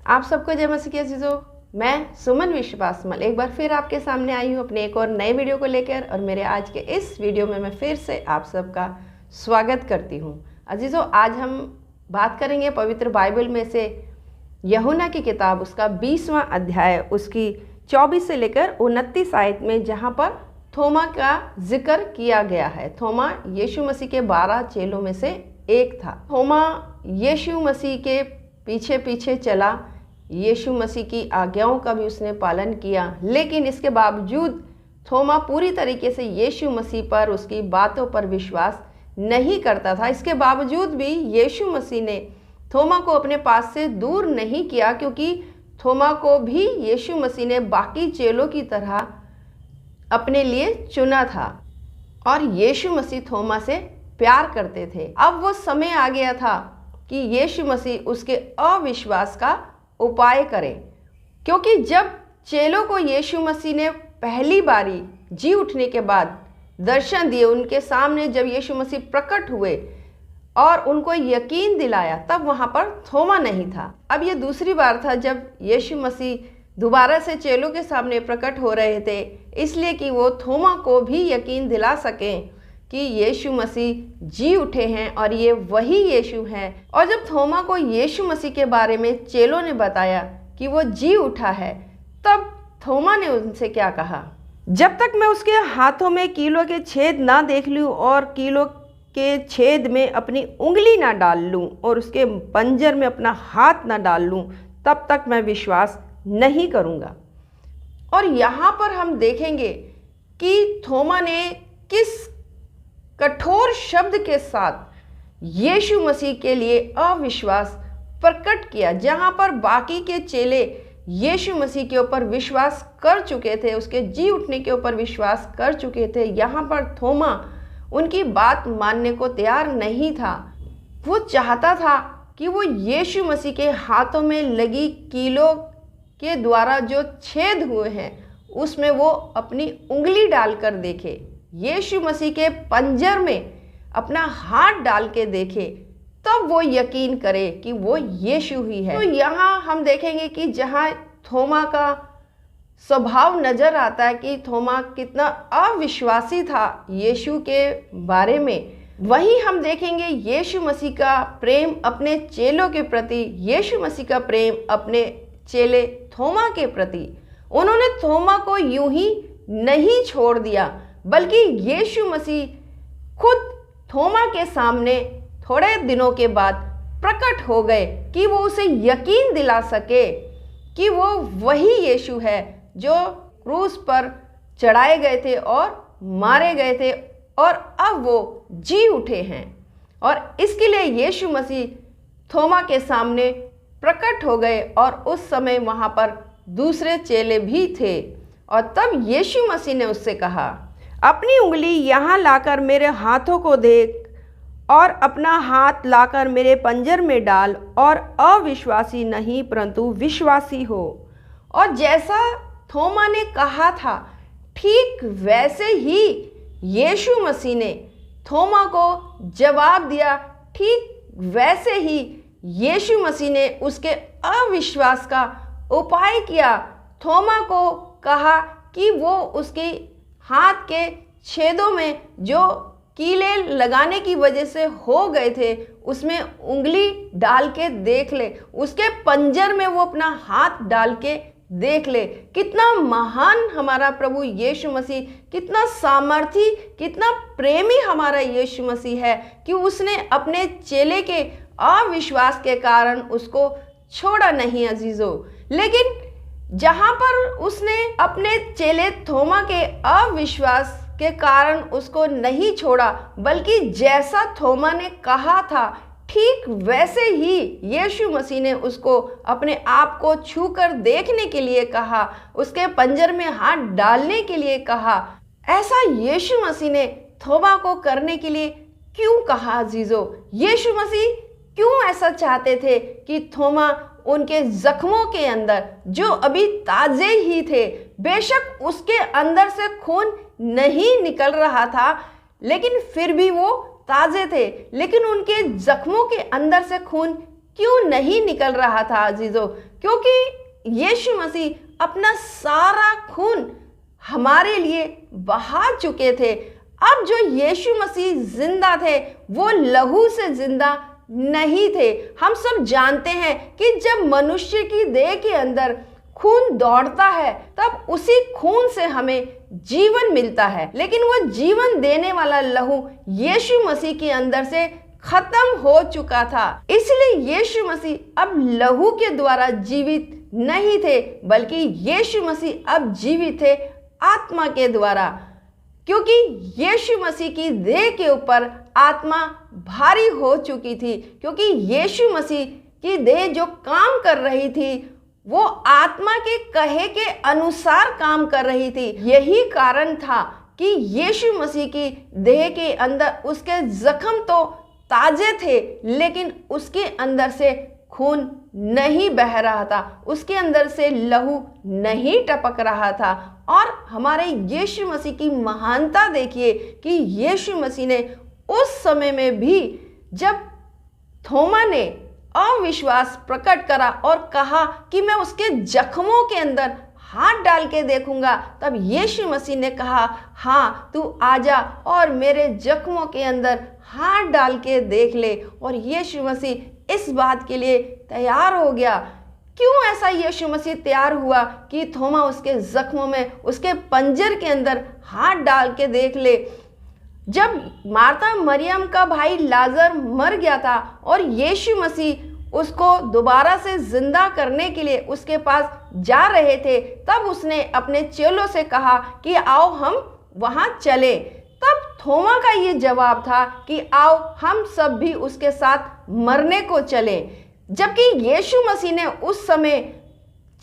आप सबको जय मसीह की अजीजों। मैं सुमन विश्वासमल एक बार फिर आपके सामने आई हूँ अपने एक और नए वीडियो को लेकर, और मेरे आज के इस वीडियो में मैं फिर से आप सबका स्वागत करती हूँ। अजीजों, आज हम बात करेंगे पवित्र बाइबल में से यूहन्ना की किताब, उसका 20वां अध्याय, उसकी 24 से लेकर 29 आयत में, जहाँ पर थोमा का जिक्र किया गया है। थोमा यीशु मसीह के 12 चेलों में से एक था। थोमा यीशु मसीह के पीछे पीछे चला, यीशु मसीह की आज्ञाओं का भी उसने पालन किया, लेकिन इसके बावजूद थोमा पूरी तरीके से यीशु मसीह पर, उसकी बातों पर विश्वास नहीं करता था। इसके बावजूद भी यीशु मसीह ने थोमा को अपने पास से दूर नहीं किया, क्योंकि थोमा को भी यीशु मसीह ने बाकी चेलों की तरह अपने लिए चुना था, और यीशु मसीह थोमा से प्यार करते थे। अब वो समय आ गया था कि यीशु मसीह उसके अविश्वास का उपाय करे, क्योंकि जब चेलों को यीशु मसीह ने पहली बारी जी उठने के बाद दर्शन दिए, उनके सामने जब यीशु मसीह प्रकट हुए और उनको यकीन दिलाया, तब वहाँ पर थोमा नहीं था। अब ये दूसरी बार था जब यीशु मसीह दोबारा से चेलों के सामने प्रकट हो रहे थे, इसलिए कि वो थोमा को भी यकीन दिला सकें कि यीशु मसीह जी उठे हैं और ये वही यीशु हैं। और जब थोमा को यीशु मसीह के बारे में चेलों ने बताया कि वो जी उठा है, तब थोमा ने उनसे क्या कहा? जब तक मैं उसके हाथों में कीलों के छेद ना देख लूँ और कीलों के छेद में अपनी उंगली ना डाल लूँ और उसके पंजर में अपना हाथ ना डाल लूँ, तब तक मैं विश्वास नहीं करूँगा। और यहाँ पर हम देखेंगे कि थोमा ने किस कठोर शब्द के साथ यीशु मसीह के लिए अविश्वास प्रकट किया। जहाँ पर बाकी के चेले यीशु मसीह के ऊपर विश्वास कर चुके थे, उसके जी उठने के ऊपर विश्वास कर चुके थे, यहाँ पर थोमा उनकी बात मानने को तैयार नहीं था। वो चाहता था कि वो यीशु मसीह के हाथों में लगी कीलों के द्वारा जो छेद हुए हैं, उसमें वो अपनी उंगली डालकर देखे, यीशु मसीह के पंजर में अपना हाथ डाल के देखे, तब वो यकीन करे कि वो यीशु ही है। तो यहाँ हम देखेंगे कि जहाँ थोमा का स्वभाव नजर आता है कि थोमा कितना अविश्वासी था यीशु के बारे में, वहीं हम देखेंगे यीशु मसीह का प्रेम अपने चेलों के प्रति, यीशु मसीह का प्रेम अपने चेले थोमा के प्रति। उन्होंने थोमा को यूं ही नहीं छोड़ दिया, बल्कि यीशु मसीह खुद थोमा के सामने थोड़े दिनों के बाद प्रकट हो गए कि वो उसे यकीन दिला सके कि वो वही यीशु है जो क्रूस पर चढ़ाए गए थे और मारे गए थे, और अब वो जी उठे हैं। और इसके लिए यीशु मसीह थोमा के सामने प्रकट हो गए, और उस समय वहाँ पर दूसरे चेले भी थे। और तब यीशु मसीह ने उससे कहा, अपनी उंगली यहाँ लाकर मेरे हाथों को देख, और अपना हाथ लाकर मेरे पंजर में डाल, और अविश्वासी नहीं परंतु विश्वासी हो। और जैसा थोमा ने कहा था, ठीक वैसे ही यीशु मसीह ने थोमा को जवाब दिया। ठीक वैसे ही यीशु मसीह ने उसके अविश्वास का उपाय किया। थोमा को कहा कि वो उसके हाथ के छेदों में जो कीले लगाने की वजह से हो गए थे, उसमें उंगली डाल के देख ले, उसके पंजर में वो अपना हाथ डाल के देख ले। कितना महान हमारा प्रभु यीशु मसीह, कितना सामर्थी, कितना प्रेमी हमारा यीशु मसीह है कि उसने अपने चेले के अविश्वास के कारण उसको छोड़ा नहीं अजीजों। लेकिन जहाँ पर उसने अपने चेले थोमा के अविश्वास के कारण उसको नहीं छोड़ा, बल्कि जैसा थोमा ने कहा था, ठीक वैसे ही यीशु मसीह ने उसको अपने आप को छूकर देखने के लिए कहा, उसके पंजर में हाथ डालने के लिए कहा। ऐसा यीशु मसीह ने थोमा को करने के लिए क्यों कहा अजीजों? यीशु मसीह क्यों ऐसा चाहते थे कि थोमा उनके जख्मों के अंदर, जो अभी ताजे ही थे, बेशक उसके अंदर से खून नहीं निकल रहा था, लेकिन फिर भी वो ताजे थे, लेकिन उनके जख्मों के अंदर से खून क्यों नहीं निकल रहा था अजीजों? क्योंकि यीशु मसीह अपना सारा खून हमारे लिए बहा चुके थे। अब जो यीशु मसीह जिंदा थे वो लहू से जिंदा नहीं थे। हम सब जानते हैं कि जब मनुष्य की देह के अंदर खून दौड़ता है तब उसी खून से हमें जीवन मिलता है, लेकिन वो जीवन देने वाला लहू यीशु मसीह के अंदर से खत्म हो चुका था। इसलिए यीशु मसीह अब लहू के द्वारा जीवित नहीं थे, बल्कि यीशु मसीह अब जीवित थे आत्मा के द्वारा, क्योंकि यीशु मसीह की देह के ऊपर आत्मा भारी हो चुकी थी। क्योंकि यीशु मसीह की देह जो काम कर रही थी वो आत्मा के कहे के अनुसार काम कर रही थी। यही कारण था कि यीशु मसीह की देह के अंदर उसके जख्म तो ताजे थे, लेकिन उसके अंदर से खून नहीं बह रहा था, उसके अंदर से लहू नहीं टपक रहा था। और हमारे यीशु मसीह की महानता देखिए कि यीशु मसीह ने उस समय में भी जब थोमा ने अविश्वास प्रकट करा और कहा कि मैं उसके जख्मों के अंदर हाथ डाल के देखूंगा, तब यीशु मसीह ने कहा, हाँ तू आजा और मेरे जख्मों के अंदर हाथ डाल के देख ले। और यीशु मसीह इस बात के लिए तैयार हो गया। क्यों ऐसा यीशु मसीह तैयार हुआ कि थोमा उसके जख्मों में, उसके पंजर के अंदर हाथ डाल के देख ले? जब मार्था मरियम का भाई लाजर मर गया था और यीशु मसीह उसको दोबारा से जिंदा करने के लिए उसके पास जा रहे थे, तब उसने अपने चेलों से कहा कि आओ हम वहां चले। तब थोमा का ये जवाब था कि आओ हम सब भी उसके साथ मरने को चले। जबकि यीशु मसीह ने उस समय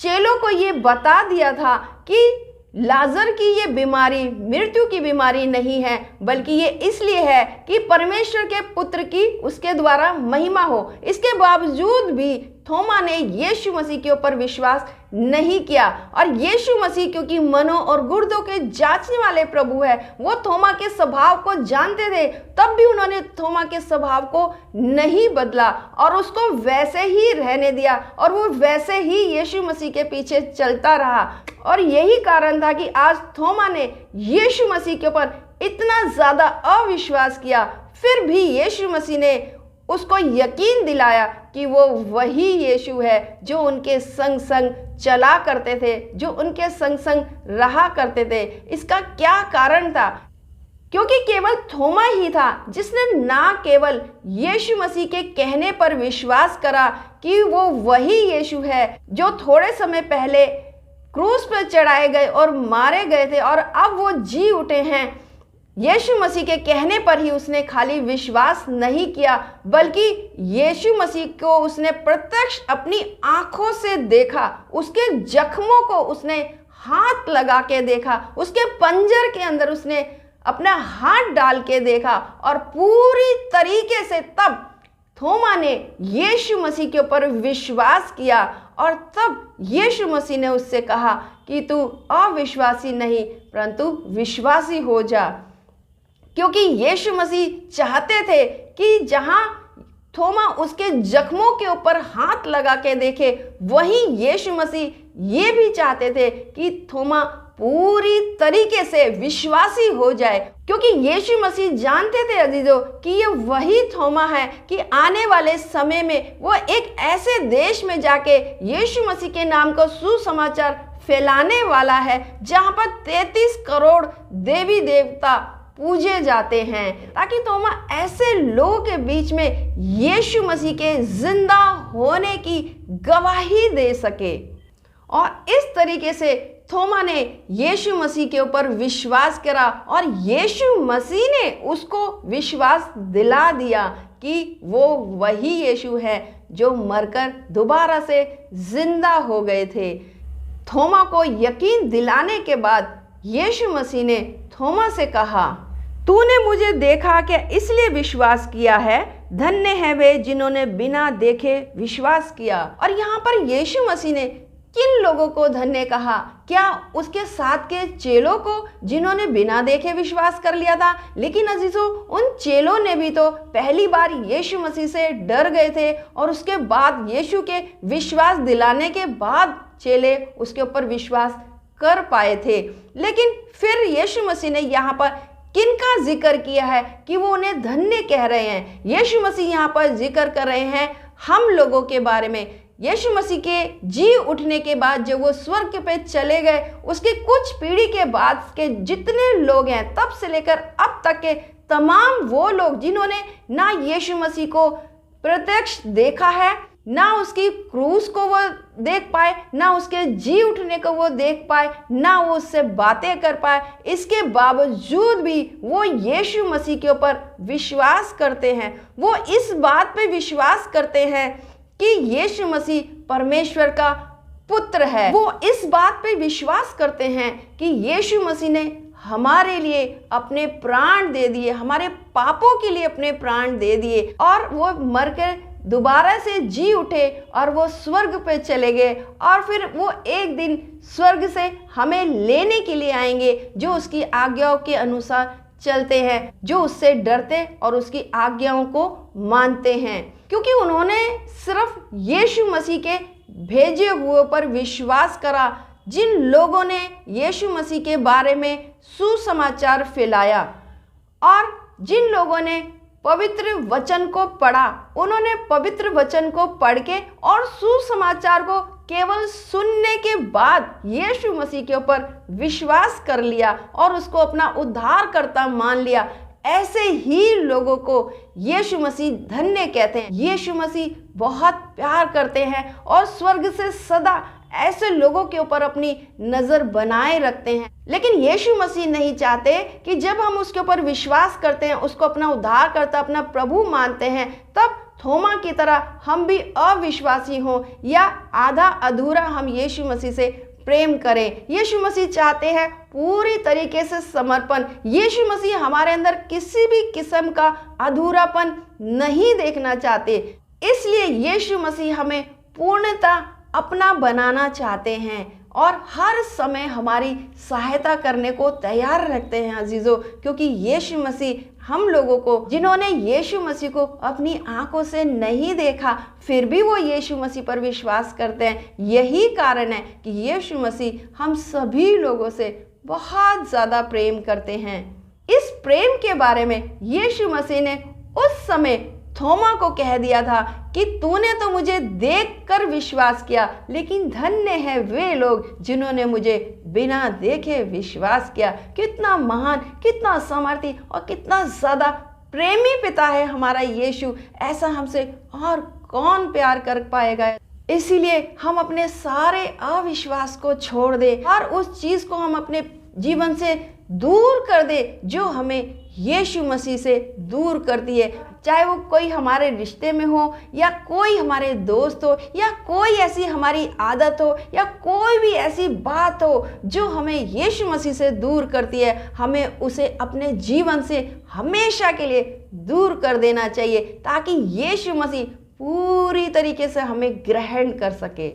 चेलों को ये बता दिया था कि लाजर की ये बीमारी मृत्यु की बीमारी नहीं है, बल्कि ये इसलिए है कि परमेश्वर के पुत्र की उसके द्वारा महिमा हो। इसके बावजूद भी थोमा ने यीशु मसीह के ऊपर विश्वास नहीं किया। और यीशु मसीह क्योंकि मनों और गुर्दों के जांचने वाले प्रभु है, वो थोमा के स्वभाव को जानते थे, तब भी उन्होंने थोमा के स्वभाव को नहीं बदला और उसको वैसे ही रहने दिया और वो वैसे ही यीशु मसीह के पीछे चलता रहा। और यही कारण था कि आज थोमा ने यीशु मसीह के ऊपर इतना ज्यादा अविश्वास किया, फिर भी यीशु मसीह ने उसको यकीन दिलाया कि वो वही यीशु है जो उनके संग संग चला करते थे, जो उनके संग संग रहा करते थे। इसका क्या कारण था? क्योंकि केवल थोमा ही था जिसने ना केवल यीशु मसीह के कहने पर विश्वास करा कि वो वही यीशु है जो थोड़े समय पहले क्रूस पर चढ़ाए गए और मारे गए थे और अब वो जी उठे हैं। यीशु मसीह के कहने पर ही उसने खाली विश्वास नहीं किया, बल्कि यीशु मसीह को उसने प्रत्यक्ष अपनी आंखों से देखा, उसके जख्मों को उसने हाथ लगा के देखा, उसके पंजर के अंदर उसने अपना हाथ डाल के देखा और पूरी तरीके से तब थोमा ने यीशु मसीह के ऊपर विश्वास किया। और तब यीशु मसीह ने उससे कहा कि तू अविश्वासी नहीं परंतु विश्वासी हो जा। क्योंकि यीशु मसीह चाहते थे कि जहां थोमा उसके जख्मों के ऊपर हाथ लगा के देखे, वहीं यीशु मसीह ये भी चाहते थे कि थोमा पूरी तरीके से विश्वासी हो जाए। क्योंकि यीशु मसीह जानते थे अजीजों कि ये वही थोमा है कि आने वाले समय में वो एक ऐसे देश में जाके यीशु मसीह के नाम को सुसमाचार फैलाने वाला है जहां पर 33 करोड़ देवी देवता पूजे जाते हैं, ताकि थोमा ऐसे लोगों के बीच में यीशु मसीह के जिंदा होने की गवाही दे सके। और इस तरीके से थोमा ने यीशु मसीह के ऊपर विश्वास करा और यीशु मसीह ने उसको विश्वास दिला दिया कि वो वही यीशु है जो मरकर दोबारा से जिंदा हो गए थे। थोमा को यकीन दिलाने के बाद यीशु मसीह ने थोमा से कहा, तूने मुझे देखा क्या इसलिए विश्वास किया है? धन्य है वे जिन्होंने बिना देखे विश्वास किया। और यहाँ पर यीशु मसीह ने किन लोगों को धन्य कहा? क्या उसके साथ के चेलों को, जिन्होंने बिना देखे विश्वास कर लिया था? लेकिन अजीजों, उन चेलों ने भी तो पहली बार यीशु मसीह से डर गए थे और उसके बाद यीशु के विश्वास दिलाने के बाद चेले उसके ऊपर विश्वास कर पाए थे। लेकिन फिर यीशु मसीह ने यहाँ पर किनका जिक्र किया है कि वो उन्हें धन्य कह रहे हैं? यीशु मसीह यहाँ पर जिक्र कर रहे हैं हम लोगों के बारे में। यीशु मसीह के जी उठने के बाद जब वो स्वर्ग पे चले गए, उसके कुछ पीढ़ी के बाद के जितने लोग हैं, तब से लेकर अब तक के तमाम वो लोग जिन्होंने ना यीशु मसीह को प्रत्यक्ष देखा है, ना उसकी क्रूस को वो देख पाए, ना उसके जी उठने को वो देख पाए, ना वो उससे बातें कर पाए, इसके बावजूद भी वो यीशु मसीह के ऊपर विश्वास करते हैं। वो इस बात पे विश्वास करते हैं कि यीशु मसीह परमेश्वर का पुत्र है। वो इस बात पे विश्वास करते हैं कि यीशु मसीह ने हमारे लिए अपने प्राण दे दिए, हमारे पापों के लिए अपने प्राण दे दिए, और वो मरकर दोबारा से जी उठे और वो स्वर्ग पे चले गए, और फिर वो एक दिन स्वर्ग से हमें लेने के लिए आएंगे, जो उसकी आज्ञाओं के अनुसार चलते हैं, जो उससे डरते और उसकी आज्ञाओं को मानते हैं। क्योंकि उन्होंने सिर्फ यीशु मसीह के भेजे हुए पर विश्वास करा। जिन लोगों ने यीशु मसीह के बारे में सुसमाचार फैलाया और जिन लोगों ने पवित्र वचन को पढ़ा, उन्होंने पवित्र वचन को पढ़ के और सुसमाचार को केवल सुनने के बाद यीशु मसीह के ऊपर विश्वास कर लिया और उसको अपना उद्धारकर्ता मान लिया, ऐसे ही लोगों को यीशु मसीह धन्य कहते हैं। यीशु मसीह बहुत प्यार करते हैं और स्वर्ग से सदा ऐसे लोगों के ऊपर अपनी नजर बनाए रखते हैं। लेकिन यीशु मसीह नहीं चाहते कि जब हम उसके ऊपर विश्वास करते हैं, उसको अपना उद्धार करता, अपना प्रभु मानते हैं, तब थोमा की तरह हम भी अविश्वासी हों या आधा अधूरा हम यीशु मसीह से प्रेम करें। यीशु मसीह चाहते हैं पूरी तरीके से समर्पण। यीशु मसीह हमारे अंदर किसी भी किस्म का अधूरापन नहीं देखना चाहते। इसलिए यीशु मसीह हमें पूर्णतः अपना बनाना चाहते हैं और हर समय हमारी सहायता करने को तैयार रखते हैं अजीजों, क्योंकि यीशु मसीह हम लोगों को, जिन्होंने यीशु मसीह को अपनी आंखों से नहीं देखा, फिर भी वो यीशु मसीह पर विश्वास करते हैं। यही कारण है कि यीशु मसीह हम सभी लोगों से बहुत ज़्यादा प्रेम करते हैं। इस प्रेम के बारे में यीशु मसीह ने उस समय थोमा को कह दिया था कि तूने तो मुझे देखकर विश्वास किया, लेकिन धन्य है वे लोग जिन्होंने मुझे बिना देखे विश्वास किया। कितना महान, कितना सामर्थी और कितना ज़्यादा प्रेमी पिता है हमारा यीशु। ऐसा हमसे और कौन प्यार कर पाएगा। इसीलिए हम अपने सारे अविश्वास को छोड़ दे और उस चीज़ को हम अपने जीवन से दूर कर दे जो हमें यीशु मसीह से दूर करती है। चाहे वो कोई हमारे रिश्ते में हो या कोई हमारे दोस्त हो या कोई ऐसी हमारी आदत हो या कोई भी ऐसी बात हो जो हमें यीशु मसीह से दूर करती है, हमें उसे अपने जीवन से हमेशा के लिए दूर कर देना चाहिए, ताकि यीशु मसीह पूरी तरीके से हमें ग्रहण कर सके।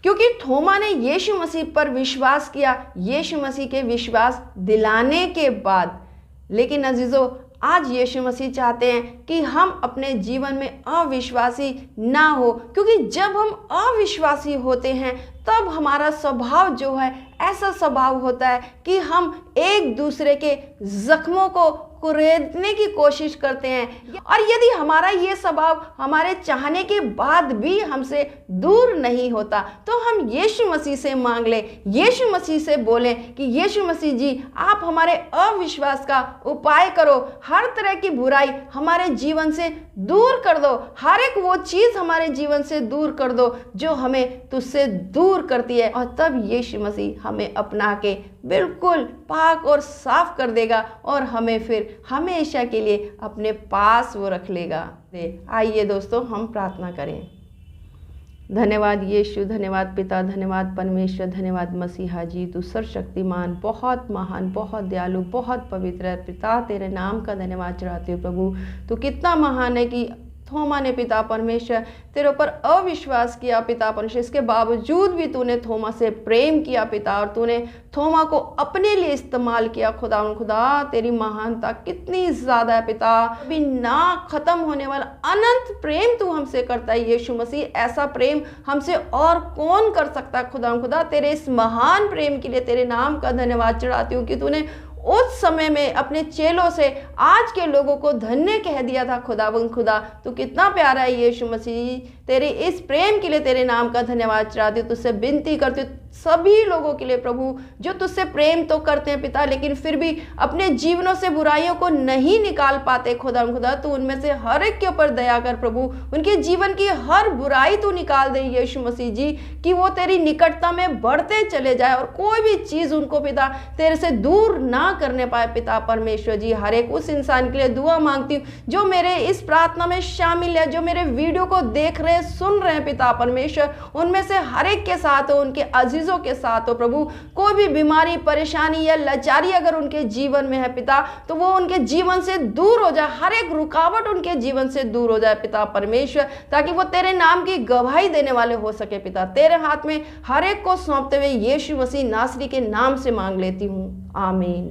क्योंकि थोमा ने यीशु मसीह पर विश्वास किया यीशु मसीह के विश्वास दिलाने के बाद। लेकिन अजीजों, आज यीशु मसीह चाहते हैं कि हम अपने जीवन में अविश्वासी ना हो, क्योंकि जब हम अविश्वासी होते हैं तब हमारा स्वभाव जो है ऐसा स्वभाव होता है कि हम एक दूसरे के जख्मों को कुरेदने की कोशिश करते हैं। और यदि हमारा ये स्वभाव हमारे चाहने के बाद भी हमसे दूर नहीं होता, तो हम यीशु मसीह से मांग लें, यीशु मसीह से बोलें कि यीशु मसीह जी, आप हमारे अविश्वास का उपाय करो, हर तरह की बुराई हमारे जीवन से दूर कर दो, हर एक वो चीज़ हमारे जीवन से दूर कर दो जो हमें तुझसे दूर करती है। और तब यीशु मसीह हमें अपना के बिल्कुल पाक और साफ कर देगा और हमें फिर हमेशा के लिए अपने पास वो रख लेगा। आइए दोस्तों, हम प्रार्थना करें। धन्यवाद यीशु, धन्यवाद पिता, धन्यवाद परमेश्वर, धन्यवाद मसीहा जी, तू सर्वशक्तिमान, बहुत महान, बहुत दयालु, बहुत पवित्र है। पिता, तेरे नाम का धन्यवाद चढ़ाते हो प्रभु। तू कितना महान है कि थोमा ने पिता परमेश्वर तेरे ऊपर अविश्वास किया पिता परमेश्वर, इसके बावजूद भी तूने थोमा से प्रेम किया पिता, और तूने थोमा को अपने लिए इस्तेमाल किया। खुदा तेरी महानता कितनी ज़्यादा है पिता, अभी ना ख़त्म होने वाला अनंत प्रेम तू हमसे करता है यीशु मसीह। ऐसा प्रेम हमसे और कौन कर सकता है खुदा तेरे इस महान प्रेम के लिए तेरे नाम का धन्यवाद चढ़ाती हूँ कि तूने उस समय में अपने चेलों से आज के लोगों को धन्य कह दिया था। खुदा तू कितना प्यारा है यीशु मसीह, तेरे इस प्रेम के लिए तेरे नाम का धन्यवाद चढ़ाती हूँ। तुझसे विनती करती हूँ सभी लोगों के लिए प्रभु जो तुझसे प्रेम तो करते हैं पिता, लेकिन फिर भी अपने जीवनों से बुराइयों को नहीं निकाल पाते। खुदा तू उनमें से हर एक के ऊपर दया कर प्रभु, उनके जीवन की हर बुराई तू निकाल दे यीशु मसीह जी, कि वो तेरी निकटता में बढ़ते चले जाए और कोई भी चीज़ उनको पिता तेरे से दूर ना करने पाए पिता परमेश्वर जी। हर एक उस इंसान के लिए दुआ मांगती हूँ जो मेरे इस प्रार्थना में शामिल है, जो मेरे वीडियो को देख रहे सुन रहे हैं पिता परमेश्वर, उनमें से हर एक के साथ हो, उनके अजीजों के साथ हो प्रभु। कोई भी बीमारी परेशानी या लाचारी अगर उनके जीवन में है पिता, तो वो उनके जीवन से दूर हो जाए, हर एक रुकावट उनके जीवन से दूर हो जाए पिता परमेश्वर, ताकि वो तेरे नाम की गवाही देने वाले हो सके पिता। तेरे हाथ में हर एक को सौंपते हुए यीशु मसीह नासरी के नाम से मांग लेती हूँ, आमीन।